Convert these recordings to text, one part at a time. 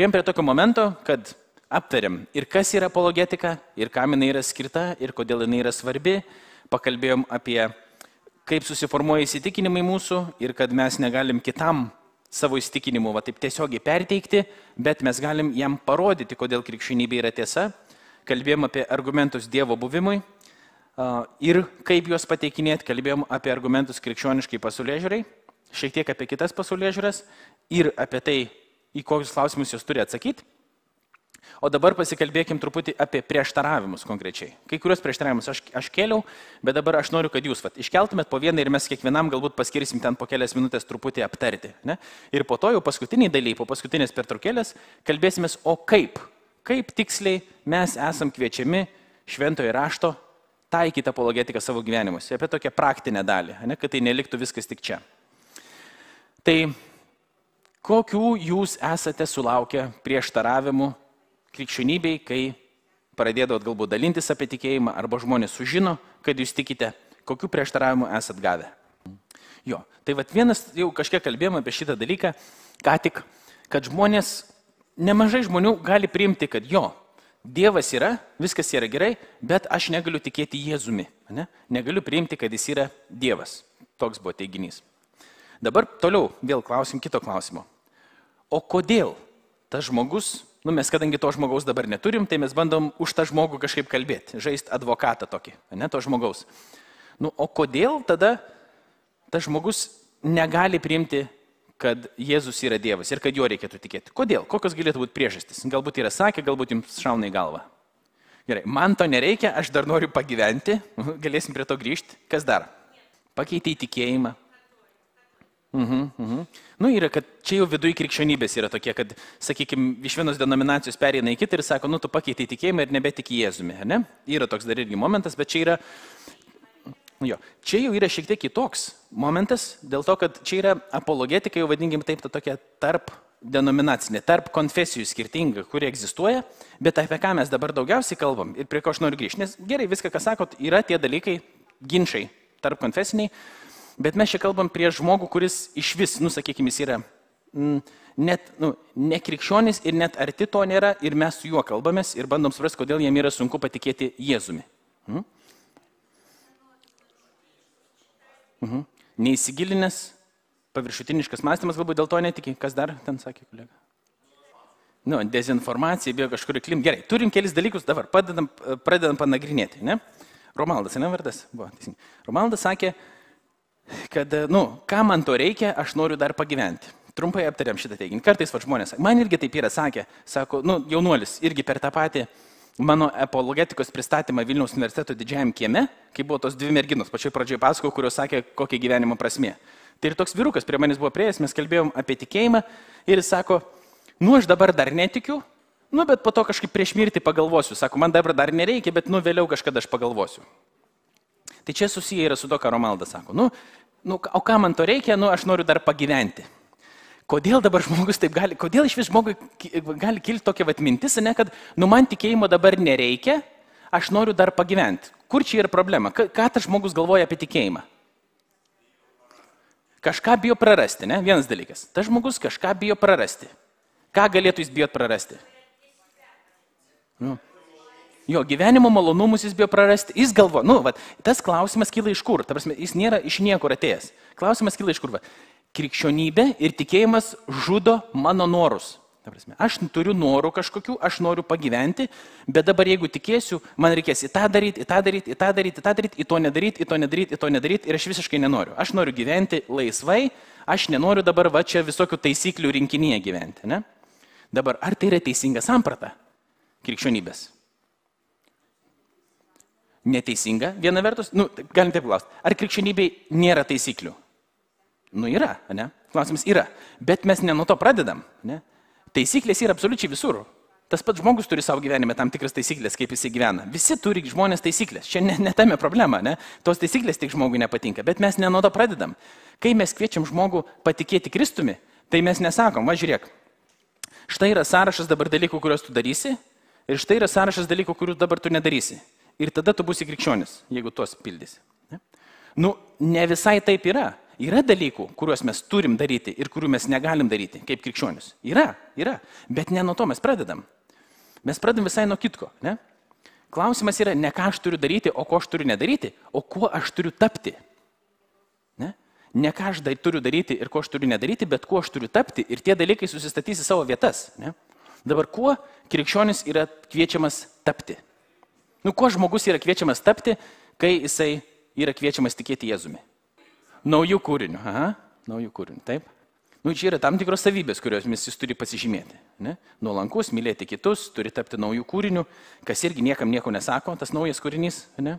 Priėjom prie tokio momento, kad aptariam ir kas yra apologetika, ir kam jinai yra skirta, ir kodėl jinai yra svarbi. Pakalbėjom apie kaip susiformuoja įsitikinimai mūsų ir kad mes negalim kitam savo įsitikinimu taip tiesiogiai perteikti, bet mes galim jam parodyti, kodėl krikščionybė yra tiesa. Kalbėjom apie argumentus Dievo buvimui ir kaip juos pateikinėti. Kalbėjom apie argumentus krikščioniškai pasaulėžiūrai, šiek tiek apie kitas pasaulėžiūras ir apie tai, į kokius klausimus jos turi atsakyti. O dabar pasikalbėkim truputį apie prieštaravimus konkrečiai. Kai kurios prieštaravimus aš kėliau, bet dabar aš noriu, kad jūs iškeltumėt po vieną ir mes kiekvienam galbūt paskirsim ten po kelias minutės truputį aptarti. Ne? Ir po to jau paskutiniai dalykai, po paskutinės pertraukėlės, kalbėsimės, o kaip tiksliai mes esam kviečiami šventojo rašto taikyti apologetiką savo gyvenimuose, apie tokią praktinę dalį, ne? Kad tai neliktų viskas tik čia. Tai kokių jūs esate sulaukę prieštaravimų krikščionybei, kai pradėdavot galbūt dalintis apie tikėjimą, arba žmonės sužino, kad jūs tikite, kokių prieštaravimų esat gavę. Jo, tai vienas jau kažkiek kalbėjome apie šitą dalyką, ką tik, kad nemažai žmonių gali priimti, kad jo, Dievas yra, viskas yra gerai, bet aš negaliu tikėti Jėzumi. Ne? Negaliu priimti, kad jis yra Dievas. Toks buvo teiginys. Dabar toliau vėl klausim kito klausimo. O kodėl tas žmogus, mes kadangi to žmogaus dabar neturim, tai mes bandom už tą žmogų kažkaip kalbėti, žaisti advokatą tokį, ne to žmogaus. O kodėl tada tas žmogus negali priimti, kad Jėzus yra Dievas ir kad jo reikėtų tikėti? Kodėl? Kokios galėtų būti priežastys? Galbūt yra sakę, galbūt jums šauna į galvą. Gerai, man to nereikia, aš dar noriu pagyventi, galėsim prie to grįžti. Kas dar? Pakeitė į tikėjimą. Yra, kad čia jau viduje krikščionybės yra tokie, kad, sakykime, iš vienos denominacijos pereina į kitą ir sako, tu pakeitė į tikėjimą ir nebetiki Jėzumi, ne? Yra toks dar irgi momentas, bet čia yra, čia jau yra šiek tiek kitoks momentas, dėl to, kad čia yra apologetika, jau vadinkim taip, tokia tarp denominacinė, tarp konfesijų skirtinga, kuri egzistuoja, bet apie ką mes dabar daugiausiai kalbam ir prie ko aš noriu grįžti, nes gerai, viską, ką sakot, yra tie dalykai, ginčai tarp konfesiniai. Bet mes čia kalbam prie žmogų, kuris iš vis, sakykime, jis yra net nekrikščionis ir net arti to nėra ir mes su juo kalbamės ir bandom suprasti, kodėl jam yra sunku patikėti Jėzumi. Neįsigilinęs, paviršutiniškas mąstymas, galbūt dėl to netiki. Kas dar ten sakė, kolega? Dezinformacija, bijo kažkur įklimti. Gerai, turim kelis dalykus, dabar pradedam panagrinėti. Ne? Romaldas, ne vardas? Buvo, teisingai. Romaldas sakė, kad, ką man to reikia, aš noriu dar pagyventi. Trumpai aptariam šitą teiginį. Kartais žmonės, man irgi taip yra sakę, sako, jaunuolis, irgi per tą patį mano apologetikos pristatymą Vilniaus universiteto didžiajam kieme, kai buvo tos dvi merginos, pačioj pradžioje pasakojau, kurios sakė, kokia gyvenimo prasmė. Tai ir toks vyrukas prie manęs buvo prieėjęs, mes kalbėjom apie tikėjimą ir jis sako, aš dabar dar netikiu, bet po to kažkaip prieš mirtį pagalvosiu. Sako, man dabar dar nereikia, bet vėliau kažkada aš pagalvosiu. Tai čia susiję yra su to, ką Romaldas sako. O ką man to reikia, aš noriu dar pagyventi. Kodėl dabar žmogus taip gali, kodėl iš vis žmogui gali kilti tokia mintis, kad, man tikėjimo dabar nereikia, aš noriu dar pagyventi. Kur čia yra problema? Ką tas žmogus galvoja apie tikėjimą? Kažką bijo prarasti, ne? Vienas dalykas. Tas žmogus kažką bijo prarasti. Ką galėtų jis bijot prarasti? Jo gyvenimo malonumus jis bijo prarasti, jis galvo, tas klausimas kyla iš kur, ta prasme, jis nėra iš niekur atėjęs. Klausimas kyla iš kur, krikščionybė ir tikėjimas žudo mano norus. Ta prasme, aš turiu norų kažkokių, aš noriu pagyventi, bet dabar jeigu tikėsiu, man reikės į tą daryti, į to nedaryti ir aš visiškai nenoriu. Aš noriu gyventi laisvai, aš nenoriu dabar čia visokių taisyklių rinkinyje gyventi. Ne? Dabar, ar tai yra teisinga samprata krikščionybės? Neteisinga, viena vertus, galim taip klausti, ar krikščionybei nėra taisyklių? Yra, ne? Klausimas yra, bet mes ne nuo to pradedam, ne? Taisyklės yra absoliučiai visur. Tas pats žmogus turi savo gyvenime tam tikras taisyklės, kaip jis gyvena. Visi turi žmonės taisyklės, čia ne tame problema, ne? Tos taisyklės tik žmogui nepatinka, bet mes ne nuo to pradedam. Kai mes kviečiam žmogų patikėti Kristumi, tai mes nesakom, žiūrėk, štai yra sąrašas dabar dalykų, kuriuos tu darysi, ir štai yra sąrašas dalykų, kurių dabar tu nedarysi. Ir tada tu būsi krikščionis, jeigu tuos pildysi. Ne visai taip yra. Yra dalykų, kuriuos mes turim daryti ir kurių mes negalim daryti, kaip krikščionis. Yra. Bet ne nuo to mes pradedam. Mes pradedam visai nuo kitko. Ne? Klausimas yra ne ką aš turiu daryti, o ko aš turiu nedaryti, o kuo aš turiu tapti. Ne ką aš turiu daryti ir ko aš turiu nedaryti, bet kuo aš turiu tapti ir tie dalykai susistatys į savo vietas. Ne? Dabar kuo krikščionis yra kviečiamas tapti? Kuo žmogus yra kviečiamas tapti, kai jisai yra kviečiamas tikėti Jėzumi? Naujų kūrinių. Naujų kūrinių, taip. Čia yra tam tikros savybės, kurios jis turi pasižymėti. Ne? Nuolankus, mylėti kitus, turi tapti naujų kūrinių, kas irgi niekam nieko nesako, tas naujas kūrinys. Ne?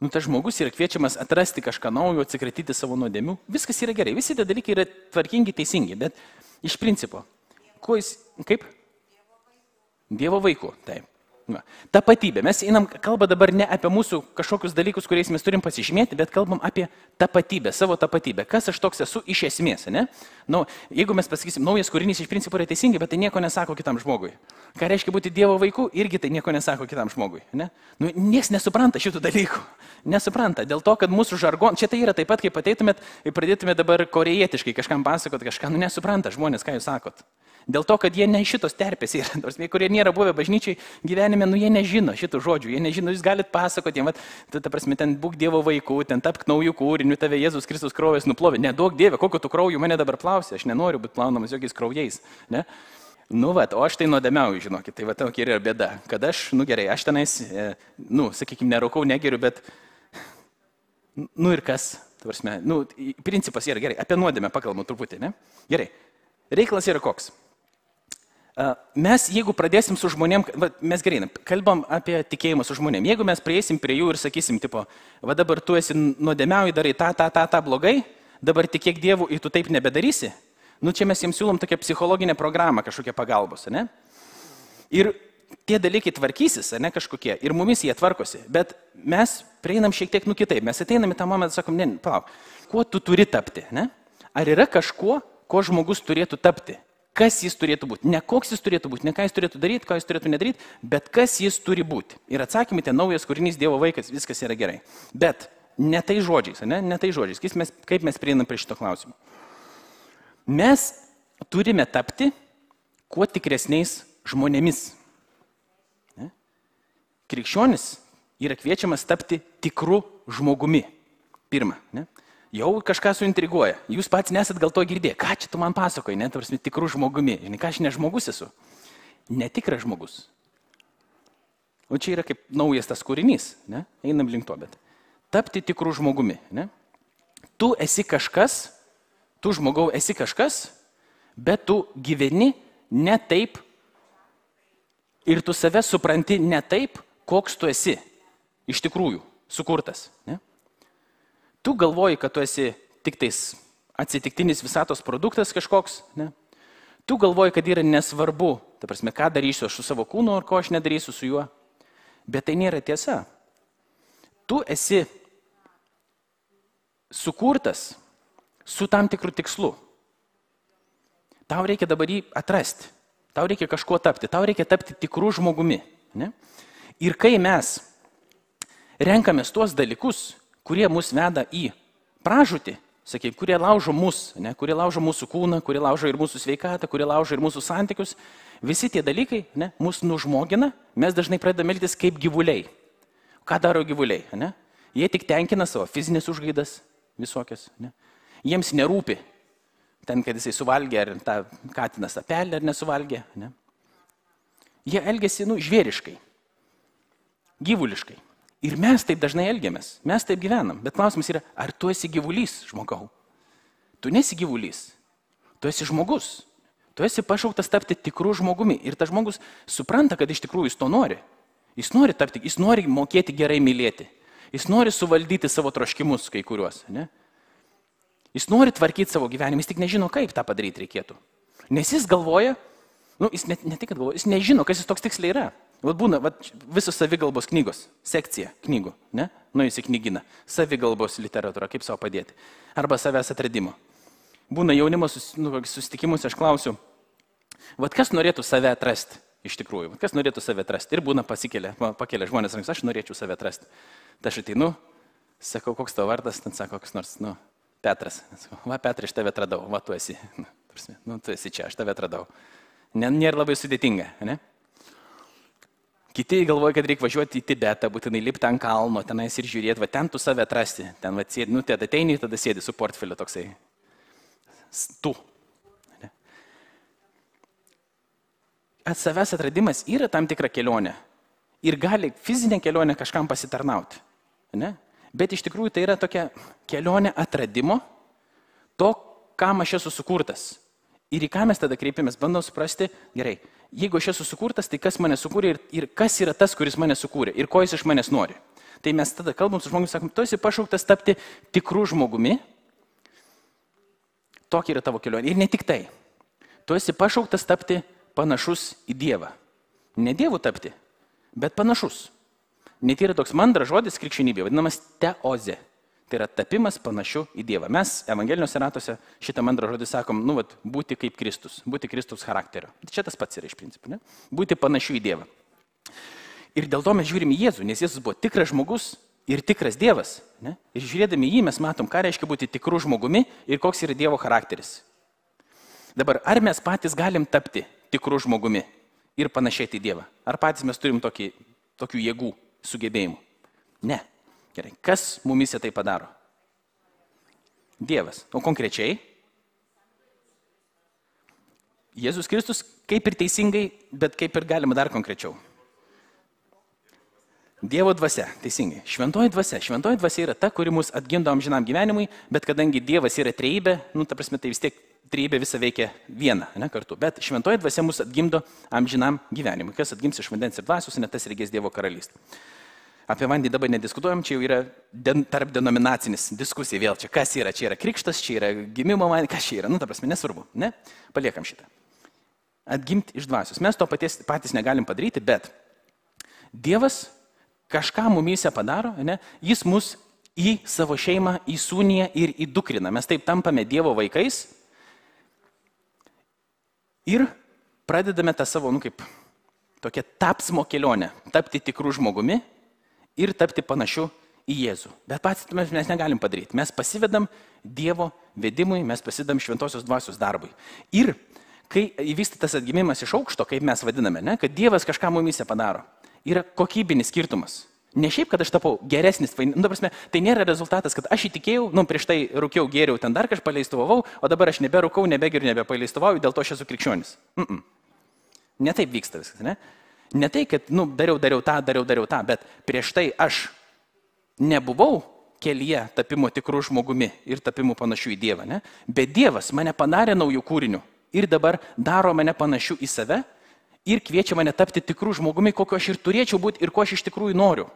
Tas žmogus yra kviečiamas atrasti kažką naujo, atsikratyti savo nuodėmių. Viskas yra gerai, visi tie dalykai yra tvarkingi, teisingi, bet iš principo, kaip? Dievo vaikų, taip. Tapatybė. Mes einam, kalba dabar ne apie mūsų kažkokius dalykus, kuriais mes turim pasižymėti, bet kalbam apie tapatybę, savo tapatybę. Kas aš toks esu iš esmės, ne? Jeigu mes pasakysim, naujas kūrinys iš principo yra teisingi, bet tai nieko nesako kitam žmogui. Ką reiškia būti Dievo vaiku, irgi tai nieko nesako kitam žmogui, ne? Niekas nesupranta šitų dalykų. Nesupranta. Dėl to, kad mūsų žargon, čia tai yra taip pat, kaip ateitumėt ir pradėtumėt dabar korejietiškai kažkam pasakot kažką, nesupranta žmonės, ką jūs sakot. Dėl to, kad jie ne šitos terpės yra, nors kurie nėra buvę bažnyčiai gyvenime, jie nežino šitų žodžių, jie nežino, jūs galite pasakoti, ta prasme, ten būk Dievo vaikų, ten tapk naujų kūrinių, tave Jėzus Kristus kraujas nuplovė. Neduok Dieve, kokio tu kraujų mane dabar klausia, aš nenoriu būti plaunamas jokiais kraujais. Ne? O aš tai nuodėmiauju, žinokit, tai tokia yra bėda, kad aš, gerai, aš tenais, sakykime, nerūkau, negeriu, bet, ir kas, prasme, principas yra gerai, apie nuodėmę pakalbam truputį, ne? Gerai, reikalas yra koks. Mes, jeigu pradėsim su žmonėm, mes gerai, kalbam apie tikėjimą su žmonėm. Jeigu mes prieisim prie jų ir sakysim, dabar tu esi nuodėmiauji, darai tą blogai, dabar tikėk Dievu ir tu taip nebedarysi, čia mes jiems siūlom tokią psichologinę programą, kažkokią pagalbos, ne? Ir tie dalykai tvarkysis, ne kažkokie, ir mumis jie tvarkosi, bet mes prieinam šiek tiek kitaip. Mes ateinam į tą momentą, sakom, ne, palauk, kuo tu turi tapti, ne? Ar yra kažkuo, ko žmogus turėtų tapti? Kas jis turėtų būti? Ne koks jis turėtų būti, ne ką jis turėtų daryti, ką jis turėtų nedaryti, bet kas jis turi būti. Ir atsakymai, tai naujas kūrinys, Dievo vaikas, viskas yra gerai. Bet ne tai žodžiais, ne tai žodžiais. Kaip mes prieinam prie šito klausimo? Mes turime tapti kuo tikresniais žmonėmis. Ne? Krikščionis yra kviečiamas tapti tikru žmogumi. Pirma, ne? Jau kažką suintriguoja. Jūs pats nesat gal to girdėję. Ką čia tu man pasakoji, ne? Tarsi tikrų žmogumi. Žinai, ką aš ne žmogus esu? Netikras žmogus. O čia yra kaip naujas tas kūrinys, ne? Einam link to, bet tapti tikrų žmogumi, ne? Tu esi kažkas, tu žmogau esi kažkas, bet tu gyveni ne taip ir tu save supranti ne taip, koks tu esi iš tikrųjų sukurtas, ne? Tu galvoji, kad tu esi tik tais atsitiktinis visatos produktas kažkoks, ne? Tu galvoji, kad yra nesvarbu, ta prasme, ką darysiu aš su savo kūnu ar ko aš nedarysiu su juo. Bet tai nėra tiesa. Tu esi sukurtas su tam tikru tikslu. Tau reikia dabar jį atrasti. Tau reikia kažkuo tapti. Tau reikia tapti tikrų žmogumi. Ne? Ir kai mes renkamės tuos dalykus, kurie mus veda į pražūtį, sakyk, kurie laužo mus, ne, kurie laužo mūsų kūną, kurie laužo ir mūsų sveikatą, kurie laužo ir mūsų santykius, visi tie dalykai, ne, mus nužmogina, mes dažnai pradedame elgtis kaip gyvuliai. Ką daro gyvuliai? Ne? Jie tik tenkina savo fizinės užgaidas visokias. Ne? Jiems nerūpi, ten, kad jisai suvalgė, ar tą katinas apelį, ar nesuvalgė. Ne? Jie elgiasi, žvėriškai, gyvuliškai. Ir mes taip dažnai elgiamės, mes taip gyvenam. Bet klausimas yra, ar tu esi gyvulys, žmogau? Tu nesi gyvulys, tu esi žmogus. Tu esi pašauktas tapti tikrų žmogumi. Ir tas žmogus supranta, kad iš tikrųjų jis to nori. Jis nori tapti, jis nori mokėti gerai mylėti. Jis nori suvaldyti savo troškimus kai kuriuos. Ne? Jis nori tvarkyti savo gyvenimą, jis tik nežino, kaip tą padaryti reikėtų. Nes jis galvoja, jis ne tik, kad galvoja, jis nežino, kas jis toks tiksliai yra. Būna visos savigalbos knygos, sekcija knygų, ne? Nuėjus į knygyną, savigalbos literatūra, kaip savo padėti. Arba savęs atradimo. Būna jaunimo susitikimus, aš klausiu, kas norėtų save atrasti iš tikrųjų, kas norėtų save atrasti. Ir būna pakelia žmonės rankas, aš norėčiau save atrasti. Tai aš ateinu, sakau, koks tavo vardas, ten sako, koks nors, Petras. Va, Petrai, aš tave atradau. Va, tu esi. Nu, tu esi čia, aš tave atradau. Nėra labai sudėtinga, ne? Kiti galvoja, kad reikia važiuoti į Tibetą, būtinai lipti ant kalno, tenais ir žiūrėti, va ten tu save atrasti. Ten va sėdi, nu, tada ateini, tada sėdi su portfeliu toksai. Tu. Ne? Savęs atradimas yra tam tikra kelionė. Ir gali fizinė kelionė kažkam pasitarnauti. Ne? Bet iš tikrųjų tai yra tokia kelionė atradimo to, kam aš esu sukurtas. Ir į ką mes tada kreipiamės, bandom suprasti, gerai, jeigu aš esu sukurtas, tai kas mane sukūrė ir kas yra tas, kuris mane sukūrė ir ko jis iš manęs nori. Tai mes tada kalbam su žmogumi, sakom, tu esi pašauktas tapti tikrų žmogumi, tokia yra tavo kelionė. Ir ne tik tai, tu esi pašauktas tapti panašus į Dievą. Ne Dievu tapti, bet panašus. Net yra toks mandras žodis krikščionybė, vadinamas teozė. Tai yra tapimas panašiu į Dievą. Mes evangeliniuose ratuose šitą mandrą žodį sakom, nu, vat, būti kaip Kristus, būti Kristaus charakterio. Čia tas pats yra iš principų, ne? Būti panašiu į Dievą. Ir dėl to mes žiūrim į Jėzų, nes Jėzus buvo tikras žmogus ir tikras Dievas. Ne? Ir žiūrėdami jį mes matom, ką reiškia būti tikrų žmogumi ir koks yra Dievo charakteris. Dabar, ar mes patys galim tapti tikrų žmogumi ir panašėti į Dievą? Ar patys mes turim tokių jėgų, sugebėjimų? Ne. Gerai, kas mumise tai padaro? Dievas. O konkrečiai? Jėzus Kristus kaip ir teisingai, bet kaip ir galima dar konkrečiau. Dievo dvasia, teisingai. Šventoji dvasia yra ta, kuri mus atgimdo amžinam gyvenimui, bet kadangi Dievas yra trejybė, nu, ta prasme, tai vis tiek trejybė visa veikia viena, ne, kartu. Bet šventoji dvasia mus atgimdo amžinam gyvenimui. Kas atgims iš vandens ir dvasios, ne tas regės Dievo karalystė. Apie vandenį dabar nediskutuojam, čia jau yra tarp denominacinis diskusija vėl. Čia kas yra? Čia yra krikštas, čia yra gimimo vandenį, kas čia yra? Nu, ta prasme, nesvarbu, ne? Paliekam šitą. Atgimti iš dvasios. Mes to patys negalim padaryti, bet Dievas kažką mumyse padaro, ne? Jis mus į savo šeimą įsūnija ir įdukrina. Mes taip tampame Dievo vaikais ir pradedame tą savo, nu, kaip tokią tapsmo kelionę, tapti tikrų žmogumi ir tapti panašiu į Jėzų. Bet patys mes negalim padaryti. Mes pasivedam Dievo vedimui, mes pasidam šventosios dvasios darbui. Ir kai įvyksta tas atgimimas iš aukšto, kaip mes vadiname, ne, kad Dievas kažką mumyse padaro, yra kokybinis skirtumas. Ne šiaip, kad aš tapau geresnis, nu, prasme, tai nėra rezultatas, kad aš įtikėjau, nu, prieš tai rūkiau, gėriau, ten dar kažką paleistuvavau, o dabar aš neberūkau, nebegeriu, nebepaleistuvauju, dėl to aš esu krikščionis. Ne taip vyksta viskas, ne? Ne tai, kad, nu, dariau tą, bet prieš tai aš nebuvau kelyje tapimo tikrų žmogumi ir tapimo panašių į Dievą, ne? Bet Dievas mane padarė naujų kūrinių ir dabar daro mane panašiu į save ir kviečia mane tapti tikrų žmogumi, kokio aš ir turėčiau būti ir ko aš iš tikrųjų noriu.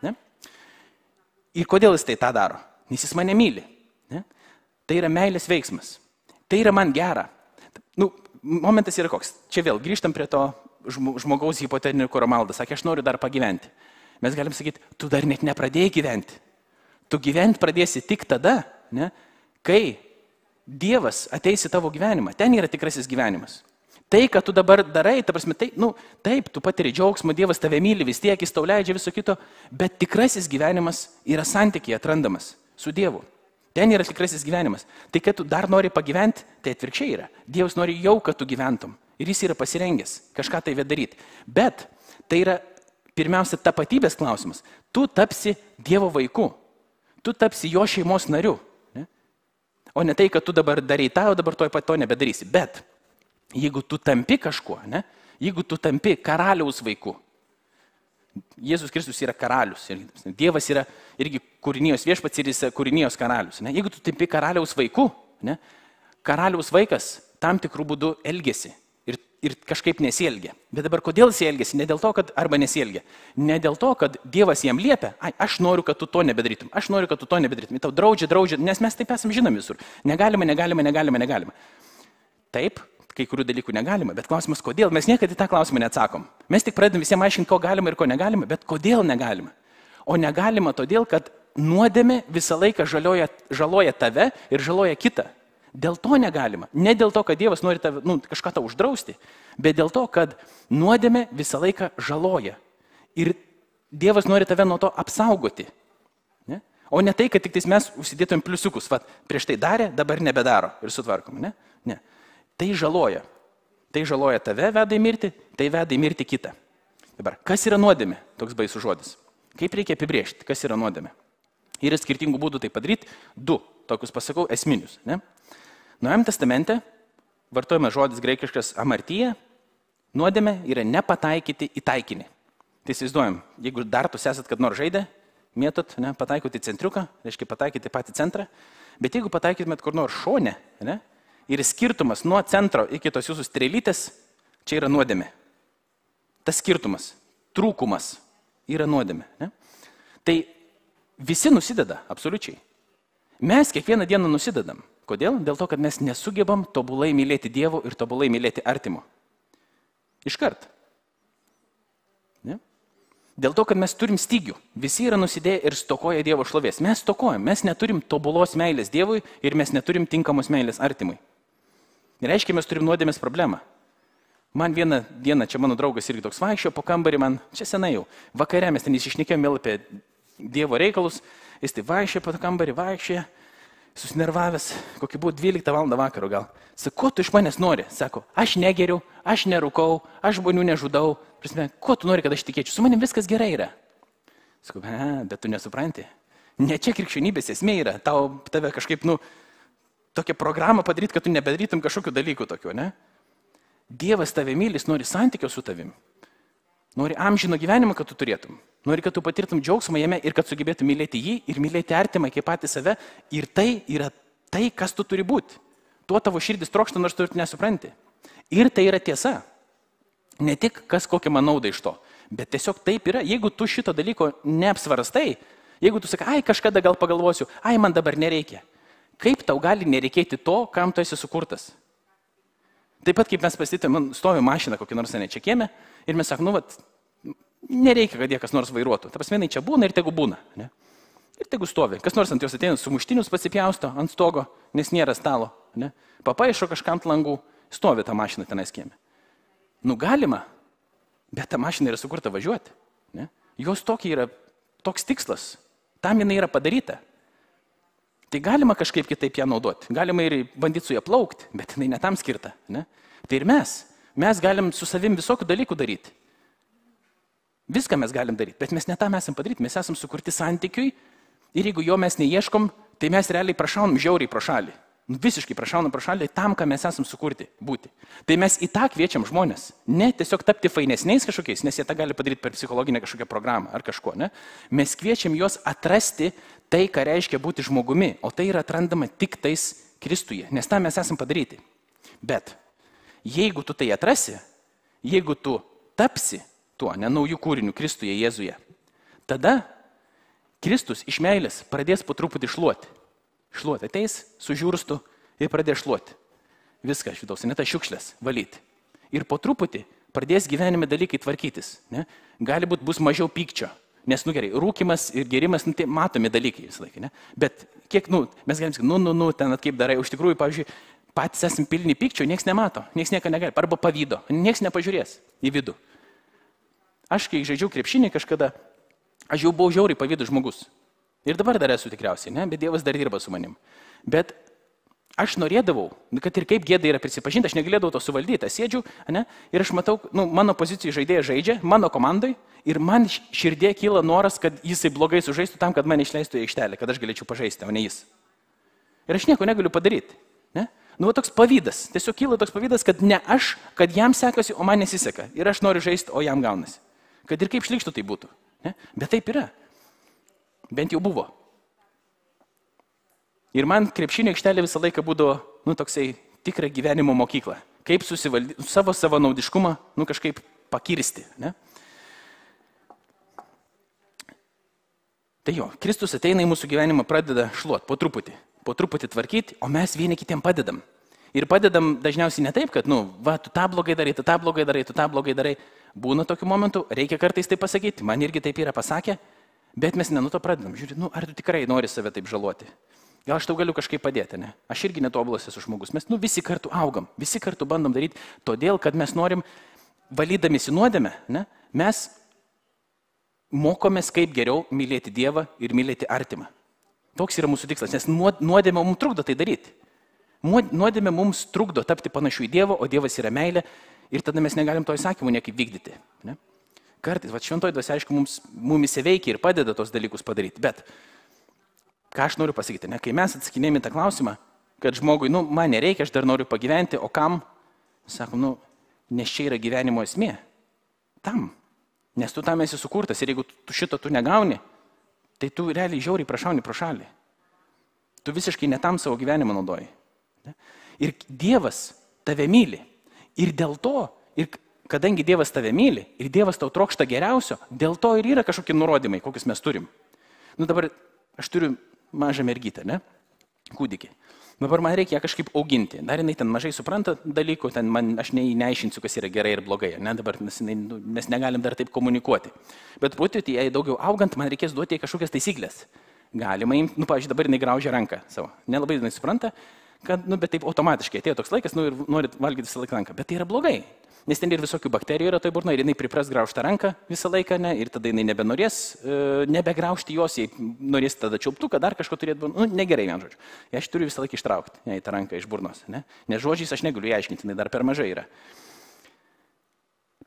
Ne? Ir kodėl jis tai tą daro? Nes jis mane myli. Ne? Tai yra meilės veiksmas. Tai yra man gera. Nu, momentas yra koks. Čia vėl grįžtam prie to žmogaus hipotetinio kuro maldą. Sakė, aš noriu dar pagyventi. Mes galim sakyti, tu dar net nepradėjai gyventi. Tu gyventi pradėsi tik tada, ne, kai Dievas ateis į tavo gyvenimą. Ten yra tikrasis gyvenimas. Tai, ką tu dabar darai, ta prasme, tai, nu, taip, tu patiri džiaugsmą, Dievas tave myli, vis tiek jis tau leidžia viso kito, bet tikrasis gyvenimas yra santykiai atrandamas su Dievu. Ten yra tikrasis gyvenimas. Tai, kad tu dar nori pagyventi, tai atvirkščiai yra. Dievas nori jau, kad tu gyventum. Ir jis yra pasirengęs kažką tai daryti. Bet tai yra pirmiausia tapatybės klausimas. Tu tapsi Dievo vaiku. Tu tapsi jo šeimos nariu. Ne? O ne tai, kad tu dabar darai tą, o dabar toj pat to nebedarysi. Bet jeigu tu tampi kažkuo, ne? Jeigu tu tampi karaliaus vaiku, Jėzus Kristus yra karalius. Dievas yra irgi kūrinijos viešpats ir jis kūrinijos karalius. Ne? Jeigu tu tampi karaliaus vaiku, ne? Karaliaus vaikas tam tikrų būdų elgesi. Ir kažkaip nesielgia. Bet dabar kodėl jis elgiasi? Ne dėl to, kad arba nesielgia. Ne dėl to, kad Dievas jam liepia, aš noriu, kad tu to nebedarytum. Aš noriu, kad tu to nebedarytum. Tau draudžia, nes mes taip esam žinomi visur. Negalima. Taip, kai kurių dalykų negalima, bet klausimas, kodėl? Mes niekada į tą klausimą neatsakom. Mes tik pradedam visiems aiškinti, ko galima ir ko negalima, bet kodėl negalima? O negalima todėl, kad nuodėmė visą laiką žaloja tave ir žaloja kitą. Dėl to negalima. Ne dėl to, kad Dievas nori tave, kažką tau uždrausti, bet dėl to, kad nuodėmė visą laiką žaloja. Ir Dievas nori tave nuo to apsaugoti. Ne? O ne tai, kad tik mes užsidėtumėm pliusiukus, va, prieš tai darė, dabar nebedaro ir sutvarkom, ne? Ne. Tai žaloja. Tai žaloja tave, veda į mirtį, tai veda į mirtį kitą. Dabar, kas yra nuodėmė? Toks baisus žodis. Kaip reikia apibrėžti, kas yra nuodėmė? Yra skirtingų būdų tai padaryti. 2, tokius pasakau, esminius. Ne? Naujajame testamente vartojame žodis graikiškas amartyja. Nuodėmė yra nepataikyti į taikinį. Tai įsivaizduojam, jeigu dar jūs esat kad nors žaidę, mėtot, ne, pataikyti į centriuką, reiškia pataikyti patį centrą, bet jeigu pataikytumėt kur nors šone, ne, ir skirtumas nuo centro iki tos jūsų strėlytės, čia yra nuodėmė. Tas skirtumas, trūkumas yra nuodėmė. Ne? Tai visi nusideda, absoliučiai. Mes kiekvieną dieną nusidedam. Kodėl? Dėl to, kad mes nesugebam tobulai mylėti Dievo ir tobulai mylėti artimo. Iškart. Ne? Dėl to, kad mes turim stygių. Visi yra nusidėję ir stokoja Dievo šlovės. Mes stokojam, mes neturim tobulos meilės Dievui ir mes neturim tinkamos meilės artimui. Ir reiškia, mes turim nuodėmės problemą. Man vieną dieną, čia mano draugas irgi toks vaikščio po kambarį, man čia senai jau, vakare mes ten išišnekėjom vėl apie Dievo reikalus, jis tai vaikščio po kambarį, vaikščioja, susinervavęs, kokį buvo 12 val. Vakaro gal. Sako, ko tu iš manęs nori? Sako, aš negeriu, aš nerūkau, aš žmonių nežudau. Prasme, ko tu nori, kad aš tikėčiau? Su manim viskas gerai yra. Sako, bet tu nesupranti. Ne čia krikščionybės esmė yra, tave kažkaip, tokią programą padaryti, kad tu nebedarytum kažkokių dalykų tokių, ne? Dievas tave mylis, nori santykio su tavim. Nori amžino gyvenimą, kad tu turėtum. Nori, kad tu patirtum džiaugsmą jame ir kad sugebėtum mylėti jį ir mylėti artimą kaip patį save. Ir tai yra tai, kas tu turi būti. Tuo tavo širdis trokšta, nors tu ir nesupranti. Ir tai yra tiesa. Ne tik kas kokią man naudą iš to, bet tiesiog taip yra. Jeigu tu šito dalyko neapsvarstai, jeigu tu sakai, kažkada gal pagalvosiu, man dabar nereikia. Kaip tau gali nereikėti to, kam tu esi sukurtas? Taip pat kaip mes pasitėm, stovi mašina kokį nors nečiakėme ir mes sakom, nereikia, kad jie kas nors vairuotų. Ta prasme, čia būna ir tegu būna. Ne? Ir tegu stovi. Kas nors ant jos ateina sumuštinius pasipjausto ant stogo, nes nėra stalo. Ne? Papaišo kažką ant langų, stovi tą mašiną tenais kieme. Galima, bet ta mašina yra sukurta važiuoti. Ne? Jos toks tikslas. Tam jinai yra padaryta. Tai galima kažkaip kitaip ją naudoti. Galima ir bandyti su ją plaukti, bet jinai netam skirta. Ne? Tai ir mes galim su savim visokių dalykų daryti. Viską mes galim daryti, bet mes netam esam padaryti. Mes esam sukurti santykiui ir jeigu jo mes neieškom, tai mes realiai prašaunam žiauriai pro šalį. Visiškai prašaunam pro šalį tam, ką mes esam sukurti būti. Tai mes į tą kviečiam žmonės. Ne tiesiog tapti fainesniais kažkokiais, nes jie tą gali padaryti per psichologinę kažkokią programą ar kažko. Ne? Mes kviečiam juos atrasti tai, ką reiškia būti žmogumi, o tai yra atrandama tik tais Kristuje, nes tam mes esam padaryti. Bet jeigu tu tai atrasi, jeigu tu tapsi tuo naujų kūrinių Kristuje, Jėzuje, tada Kristus iš meilės pradės po truputį šluoti. Šluoti ateis, sužiūrstų ir pradės šluoti. Viską iš vidaus, ne tas šiukšlės valyti. Ir po truputį pradės gyvenime dalykai tvarkytis. Ne? Gali būti bus mažiau pykčio. Nes, gerai, rūkimas ir gerimas, tai matomi dalykai visą laiką, ne? Bet kiek, mes galim sakyti, ten kaip darai, iš tikrųjų, pavyzdžiui, patys esam pilni pykčio, nieks nemato, nieks nieko negali, arba pavydo, nieks nepažiūrės į vidų. Aš, kai žaidžiau krepšinį kažkada, aš jau buvau žiauriai pavydus žmogus. Ir dabar dar esu tikriausiai, ne? Bet Dievas dar dirba su manim. Bet aš norėdavau, kad ir kaip gėda yra prisipažinti, aš negalėdavau to suvaldyti. Aš sėdžiu, ne? Ir aš matau, mano pozicijai žaidėjas žaidžia, mano komandai, ir man širdė kyla noras, kad jisai blogai sužaistų tam, kad mane išleistų į aikštelę, kad aš galėčiau pažaisti, o ne jis. Ir aš nieko negaliu padaryti. Ne? Toks pavydas, tiesiog kyla toks pavydas, kad ne aš, kad jam sekasi, o man nesiseka. Ir aš noriu žaisti, o jam gaunasi. Kad ir kaip šlykštų tai būtų. Ne? Bet taip yra. Bent jau buvo. Ir man krepšinio aikštelė visą laiką būdavo, toksai tikra gyvenimo mokykla. Kaip susivaldyti savo savanaudiškumą, kažkaip pakirsti. Ne? Tai jo, Kristus ateina į mūsų gyvenimą, pradeda šluoti po truputį tvarkyti, o mes vieni kitiem padedam. Ir padedam dažniausiai ne taip, kad, tu tą blogai darai, tu tą blogai darai, tu tą blogai darai. Būna tokių momentų, reikia kartais tai pasakyti, man irgi taip yra pasakę, bet mes ne nuo to pradedam. Žiūrėt, ar tu tikrai nori save taip žaloti? Gal aš tau galiu kažkaip padėti, ne? Aš irgi netobulas esu žmogus. Mes visi kartu augam, visi kartu bandom daryti, todėl, kad mes norim, valydamėsi nuodėmę, ne? Mes mokomės, kaip geriau mylėti Dievą ir mylėti artimą. Toks yra mūsų tikslas, nes nuodėmė mums trukdo tai daryti. Nuodėmė mums trukdo tapti panašiu į Dievą, o Dievas yra meilė ir tada mes negalim to įsakymų niekaip vykdyti. Ne? Kartais, šventoji dvasia, aišku, mumis veikia ir padeda tos dalykus padaryti, bet ką aš noriu pasakyti, ne? Kai mes atsakinėjame tą klausimą, kad žmogui, man nereikia, aš dar noriu pagyventi, o kam? Sakom, nes čia yra gyvenimo esmė. Tam. Nes tu tam esi sukurtas ir jeigu tu šito tu negauni, tai tu realiai žiauriai prašauni pro šalį. Tu visiškai ne tam savo gyvenimą naudoji. Ir Dievas tave myli. Ir dėl to, ir kadangi Dievas tave myli, ir Dievas tau trokšta geriausio, dėl to ir yra kažkokie nurodymai, kokius mes turim. Dabar aš turiu mažą mergytę, ne? Kūdikį. Dabar man reikia ją kažkaip auginti. Dar jinai ten mažai supranta dalykų, aš neaiškinsiu, kas yra gerai ir blogai. Ne? Dabar mes negalim dar taip komunikuoti. Bet būtent jai daugiau augant, man reikės duoti jai kažkokias taisyklės. Galima imti, pavyzdžiui, dabar jinai graužia ranką savo. Nelabai jinai supranta, kad, bet taip automatiškai atėjo toks laikas, ir nori valgyti visą laiką ranką. Bet tai yra blogai. Nes ten ir visokių bakterijų yra toj burnoje ir jinai pripras graužtą ranką visą laiką, ne, ir tada jinai nebenorės nebegraužti jos, jei norės tada čiulptuką, dar kažko turėtų, negerai vien žodžiu. Aš turiu visą laiką ištraukti į tą ranką iš burnos, ne? Nes žodžiais aš negaliu aiškinti, jinai dar per mažai yra.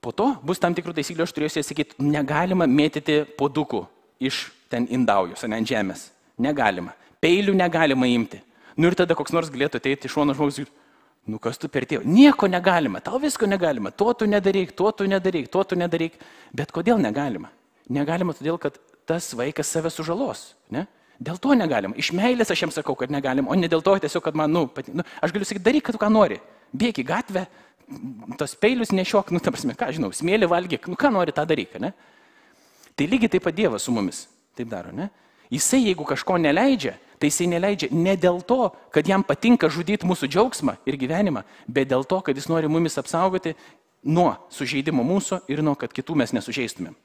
Po to bus tam tikrų taisyklių, aš turėsiu sakyti, negalima mėtyti puodukų iš ten indaujos, ant žemės. Negalima. Peilių negalima imti. Ir tada koks nors galėtų ateiti iš šono žmogus ir kas tu per tėvą? Nieko negalima, tau visko negalima, to tu nedaryk, to tu nedaryk, to tu nedaryk. Bet kodėl negalima? Negalima todėl, kad tas vaikas save sužalos. Ne? Dėl to negalima. Iš meilės aš jam sakau, kad negalima, o ne dėl to tiesiog, kad man, aš galiu sakyti, daryk, kad tu ką nori. Bėk į gatvę, tos peilius nešiok, ta prasme, ką žinau, smėlį valgyk, ką nori, tą daryk. Ne? Tai lygiai taip pat Dievas su mumis taip daro. Ne? Jisai, jeigu kažko neleidžia, tai jisai neleidžia ne dėl to, kad jam patinka žudyti mūsų džiaugsmą ir gyvenimą, bet dėl to, kad jis nori mumis apsaugoti nuo sužeidimo mūsų ir nuo, kad kitų mes nesužeistumėm.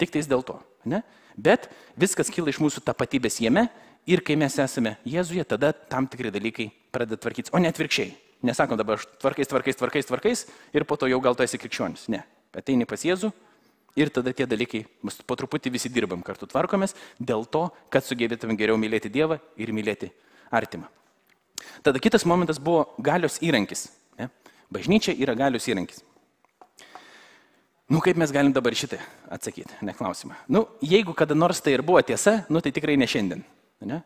Tik tais dėl to. Ne? Bet viskas kyla iš mūsų tapatybės jame ir kai mes esame Jėzuje, tada tam tikri dalykai pradeda tvarkytis, o ne atvirkščiai. Nesakom dabar tvarkais ir po to jau gal tu esi krikščionis. Ne. Ateini pas Jėzų. Ir tada tie dalykai, mes po truputį visi dirbam kartu, tvarkomės dėl to, kad sugebėtume geriau mylėti Dievą ir mylėti artimą. Tada kitas momentas buvo galios įrankis. Ne? Bažnyčia yra galios įrankis. Kaip mes galim dabar šitą atsakyti, neklausimą. Jeigu kada nors tai ir buvo tiesa, tai tikrai ne šiandien. Ne?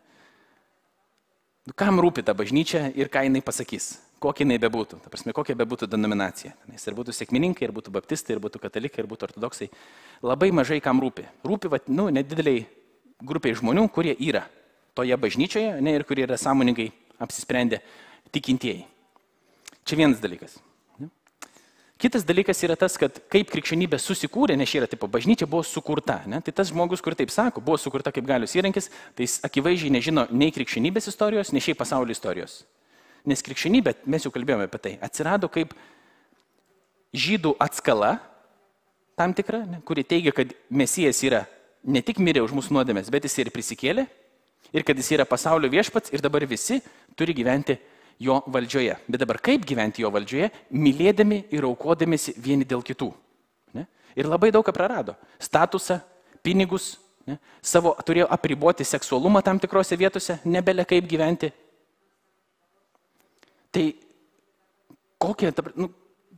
Kam rūpi ta bažnyčia ir ką jinai pasakys? Kokia jinai bebūtų, ta prasme, kokia bebūtų denominacija. Ir būtų sekmininkai, ir būtų baptistai, ir būtų katalikai, ir būtų ortodoksai. Labai mažai kam rūpi. Rūpi, nedideliai grupiai žmonių, kurie yra toje bažnyčioje, ne, ir kurie yra sąmoningai apsisprendę tikintieji. Čia vienas dalykas. Ne? Kitas dalykas yra tas, kad kaip krikščionybė susikūrė, nes čia yra tipo bažnyčia buvo sukurta. Ne? Tai tas žmogus, kur taip sako, buvo sukurta kaip galios įrankis, tai jis akivaizdžiai nežino nei krikščionybės istorijos, nei šiaip pasaulio istorijos. Nes krikščionybė, mes jau kalbėjome apie tai, atsirado kaip žydų atskala, tam tikra, ne, kuri teigia, kad Mesijas yra ne tik mirė už mūsų nuodėmes, bet jis ir prisikėlė, ir kad jis yra pasaulio viešpats, ir dabar visi turi gyventi jo valdžioje. Bet dabar kaip gyventi jo valdžioje, mylėdami ir aukodamėsi vieni dėl kitų. Ne? Ir labai daug ką prarado. Statusą, pinigus, ne? Turėjo apriboti seksualumą tam tikrose vietose, nebele kaip gyventi. Tai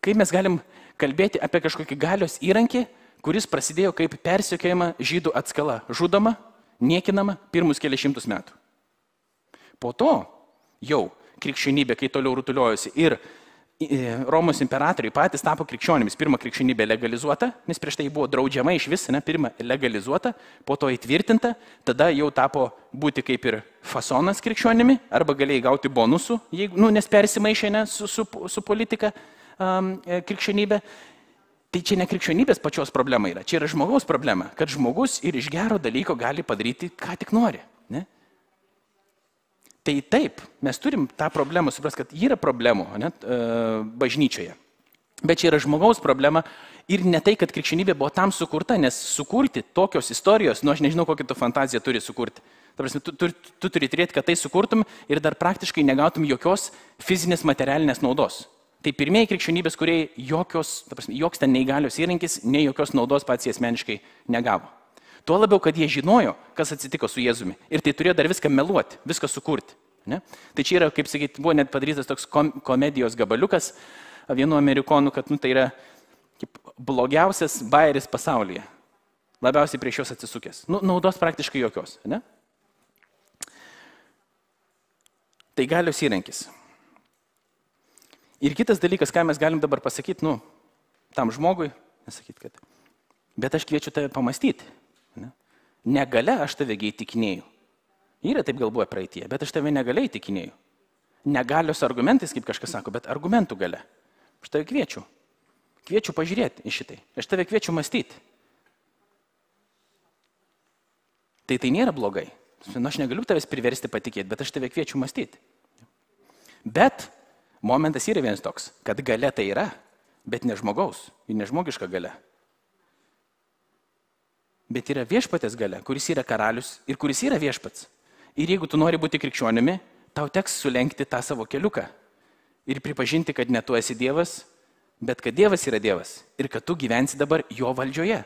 kaip mes galim kalbėti apie kažkokį galios įrankį, kuris prasidėjo kaip persekiojama žydų atskala, žudoma, niekinama pirmus kelius šimtus metų. Po to jau krikščionybė, kai toliau rutuliojosi ir Romos imperatoriai patys tapo krikščionimis. Pirma krikščionybė legalizuota, nes prieš tai buvo draudžiama iš vis, pirma legalizuota, po to įtvirtinta, tada jau tapo būti kaip ir fasonas krikščionimi, arba galėjai gauti bonusų, nes persimaišė su politika krikščionybė. Tai čia ne krikščionybės pačios problema yra, čia yra žmogaus problema, kad žmogus ir iš gero dalyko gali padaryti, ką tik nori. Ne? Tai taip, mes turim tą problemą, supras, kad yra problemų bažnyčioje. Bet čia yra žmogaus problema ir ne tai, kad krikščionybė buvo tam sukurta, nes sukurti tokios istorijos, aš nežinau, kokią tu fantaziją turi sukurti. Tu turi turėti, kad tai sukurtum ir dar praktiškai negautum jokios fizinės materialinės naudos. Tai pirmieji krikščionybės, kurie joks ten neįgalios įrankis, nei jokios naudos pats asmeniškai negavo. Tuo labiau, kad jie žinojo, kas atsitiko su Jėzumi. Ir tai turėjo dar viską meluoti, viską sukurti. Ne? Tai čia yra, kaip sakyti, buvo net padarytas toks komedijos gabaliukas vienu amerikonu, kad tai yra kaip blogiausias bajeris pasaulyje. Labiausiai prieš juos atsisukęs. Naudos praktiškai jokios. Ne? Tai galios įrankis. Ir kitas dalykas, ką mes galim dabar pasakyti, tam žmogui, nesakyti, kad bet aš kviečiu tave pamastyti. Negalia aš tave įtikinėjau. Yra taip galvoja praeitie, bet aš tave negaliai įtikinėjau. Negalios argumentais, kaip kažkas sako, bet argumentų galia. Aš tave kviečiu. Kviečiu pažiūrėti į šitai. Aš tave kviečiu mąstyti. Tai nėra blogai. Aš negaliu tavęs priversti patikėti, bet aš tave kviečiu mąstyti. Bet momentas yra vienas toks, kad galia tai yra, bet ne žmogaus, ir ne žmogiška galia. Bet yra viešpatės galia, kuris yra karalius ir kuris yra viešpats. Ir jeigu tu nori būti krikščionimi, tau teks sulenkti tą savo keliuką ir pripažinti, kad ne tu esi Dievas, bet kad Dievas yra Dievas ir kad tu gyvensi dabar jo valdžioje.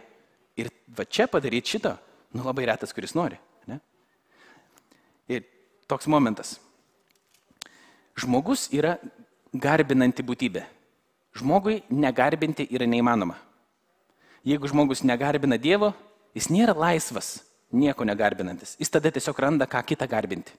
Ir va čia padaryti šitą, labai retas, kuris nori. Ne? Ir toks momentas. Žmogus yra garbinanti būtybė. Žmogui negarbinti yra neįmanoma. Jeigu žmogus negarbina Dievo, jis nėra laisvas, nieko negarbinantis. Jis tada tiesiog randa, ką kitą garbinti.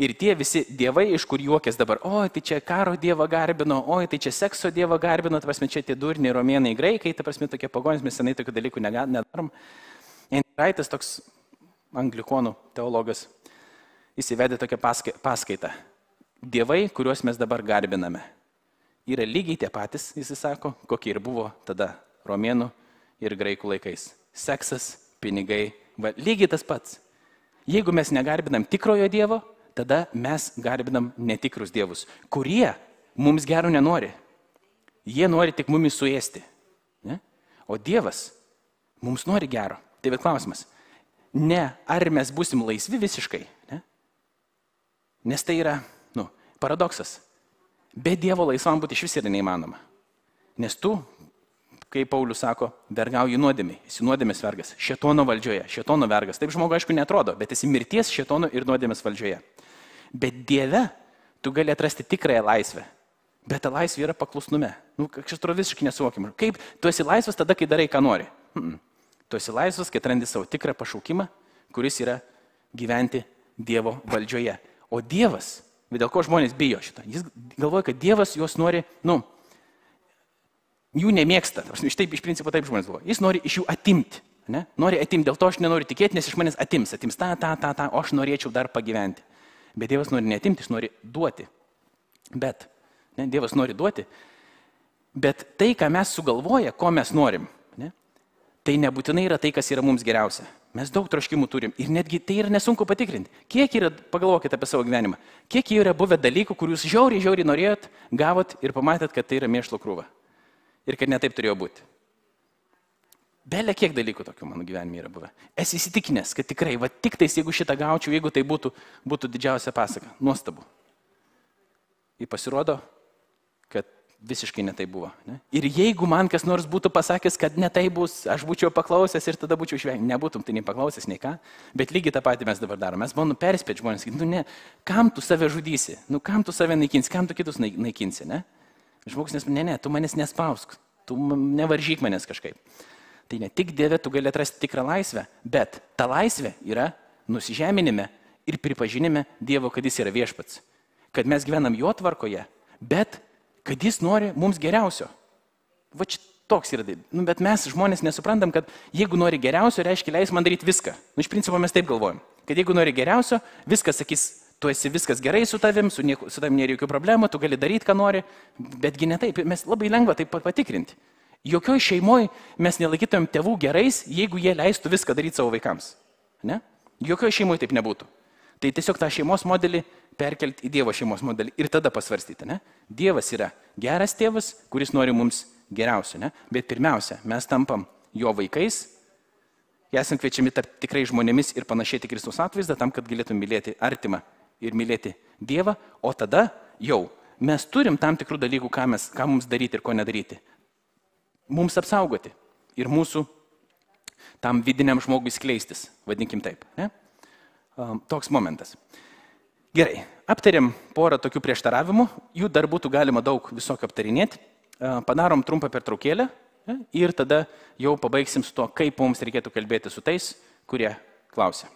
Ir tie visi dievai, iš kur juokės dabar, tai čia karo dievą garbino, tai čia sekso dievą garbino, ta prasme, čia tie durniai, romėnai, graikai, ta prasme, tokie pagonys, mes senai tokių dalykų nedarom. Enraitas, toks anglikonų teologas, jis įvedė tokią paskaitą. Dievai, kuriuos mes dabar garbiname, yra lygiai tie patys, jis sako, kokie ir buvo tada romėnų ir graikų laikais. Seksas, pinigai, lygiai tas pats. Jeigu mes negarbinam tikrojo Dievo, tada mes garbinam netikrus dievus, kurie mums gero nenori. Jie nori tik mumis suėsti. Ne? O Dievas mums nori gero. Tai bet klausimas, ar mes būsim laisvi visiškai? Ne? Nes tai yra paradoksas. Be Dievo laisvam būti iš vis yra neįmanoma. Nes tu, kaip Paulius sako, vergauji nuodėmei, esi nuodėmės vergas, šėtono valdžioje, šėtono vergas. Taip žmogui aišku netrodo, bet esi mirties, šėtono ir nuodėmės valdžioje. Bet Dieve tu gali atrasti tikrąją laisvę, bet ta laisvė yra paklusnume. Aš atrodo visiškai nesuvokiam. Kaip tu esi laisvas tada, kai darai, ką nori? Tu esi laisvas, kai atrandi savo tikrą pašaukimą, kuris yra gyventi Dievo valdžioje. O Dievas, dėl ko žmonės bijo šitą, jis galvoja, kad Dievas juos nori, jų nemėgsta. Iš principo taip žmonės galvoja. Jis nori iš jų atimti. Ne? Nori atimti, dėl to aš nenoriu tikėti, nes iš manęs atims tą, o aš norėčiau dar pagyventi. Bet Dievas nori neatimti, jis nori duoti. Bet, Dievas nori duoti, bet tai, ką mes sugalvoja, ko mes norim, tai nebūtinai yra tai, kas yra mums geriausia. Mes daug troškimų turim ir netgi tai yra nesunku patikrinti. Kiek yra, pagalvokite apie savo gyvenimą, kiek yra buvę dalykų, kur jūs žiauriai norėjot, gavot ir pamatėt, kad tai yra mėšlo krūva. Ir kad netaip turėjo būti. Belė kiek dalykų tokių mano gyvenime yra buvę. Esi įsitikinęs, kad tikrai, tik tais, jeigu šitą gaučiau, jeigu tai būtų didžiausia pasaka. Nuostabu. Ir pasirodo, kad visiškai netai buvo. Ne? Ir jeigu man kas nors būtų pasakęs, kad netai bus, aš būčiau paklausęs ir tada būčiau išvengęs. Nebūtum tai nei paklausęs, nei ką. Bet lygiai tą patį mes dabar darome. Mes bandom perspėti žmonės, ne, kam tu save žudysi, kam tu save naikinsi, kam tu kitus naikinsi, ne? Žmogus, ne, tu manęs nespausk, tu nevaržyk manęs kažkaip. Tai ne tik Dieve tu gali atrasti tikrą laisvę, bet ta laisvė yra nusižeminime ir pripažinime Dievo, kad jis yra viešpats. Kad mes gyvenam jo tvarkoje, bet kad jis nori mums geriausio. Va čia toks yra. Bet mes žmonės nesuprantam, kad jeigu nori geriausio, reiškia leis man daryti viską. Iš principo mes taip galvojam. Kad jeigu nori geriausio, viskas sakys, tu esi viskas gerai su tavim, su tavim nėra jokių problemų, tu gali daryti, ką nori, betgi ne taip, mes labai lengva tai patikrinti. Jokioj šeimoje mes nelaikytumėm tėvų gerais, jeigu jie leistų viską daryti savo vaikams. Ne? Jokioj šeimoje taip nebūtų. Tai tiesiog tą šeimos modelį perkelti į Dievo šeimos modelį ir tada pasvarstyti. Ne? Dievas yra geras tėvas, kuris nori mums geriausio. Ne? Bet pirmiausia, mes tampam jo vaikais, esam kviečiami tarp tikrai žmonėmis ir panašėti Kristaus atvaizdą, tam, kad galėtum mylėti artimą ir mylėti Dievą, o tada jau mes turim tam tikrų dalykų, ką mums daryti ir ko nedaryti. Mums apsaugoti ir mūsų tam vidiniam žmogui skleistis, vadinkim taip. Ne? Toks momentas. Gerai, aptarėm porą tokių prieštaravimų, jų dar būtų galima daug visokio aptarinėti. Padarom trumpą pertraukėlę ir tada jau pabaigsim su to, kaip mums reikėtų kalbėti su tais, kurie klausia.